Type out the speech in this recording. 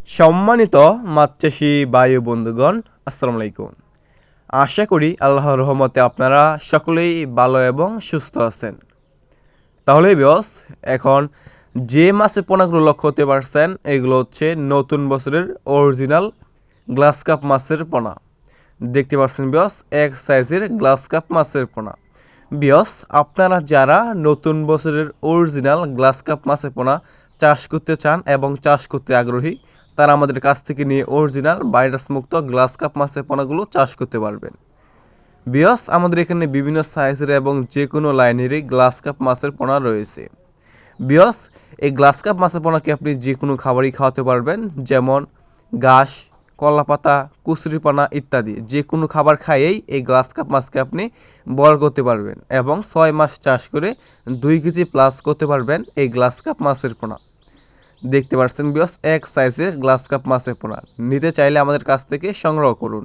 সম্মানিত মাছ চাষি বায়ু বন্ধুগণ, আসসালামু আলাইকুম। আশা করি আল্লাহর রহমতে আপনারা সকলেই ভালো এবং সুস্থ আছেন। তাহলে বিয়স, এখন যে মাছের পোনাগুলো লক্ষ্য করতে পারছেন এগুলো হচ্ছে নতুন বছরের অরিজিনাল গ্লাস কাপ মাছের পোনা। দেখতে পাচ্ছেন বিয়স, এক সাইজের গ্লাস কাপ মাছের পোনা। বিয়স, আপনারা যারা নতুন বছরের অরিজিনাল গ্লাস কাপ মাছের পোনা চাষ করতে চান এবং চাষ করতে আগ্রহী, তারা আমাদের কাছ থেকে নিয়ে অরিজিনাল ভাইরাস মুক্ত গ্লাস কাপ মাছের পোনাগুলো চাষ করতে পারবেন। বিয়স, আমাদের এখানে বিভিন্ন সাইজের এবং যে কোনো লাইনেরই গ্লাস কাপ মাছের পোনা রয়েছে। বিয়স, এই গ্লাস কাপ মাছের পোনাকে আপনি যে কোনো খাবারই খাওয়াতে পারবেন, যেমন ঘাস, কলাপাতা, কুচুরিপানা ইত্যাদি। যে কোনো খাবার খাইয়েই এই গ্লাস কাপ মাছকে আপনি বড় করতে পারবেন এবং 6 মাস চাষ করে 2 কেজি প্লাস করতে পারবেন এই গ্লাস কাপ মাছের পোনা। দেখতে পাচ্ছেন বিয়স, এক সাইজের গ্লাস কাপ মাছের পোনা। নিতে চাইলে আমাদের কাছ থেকে সংগ্রহ করুন।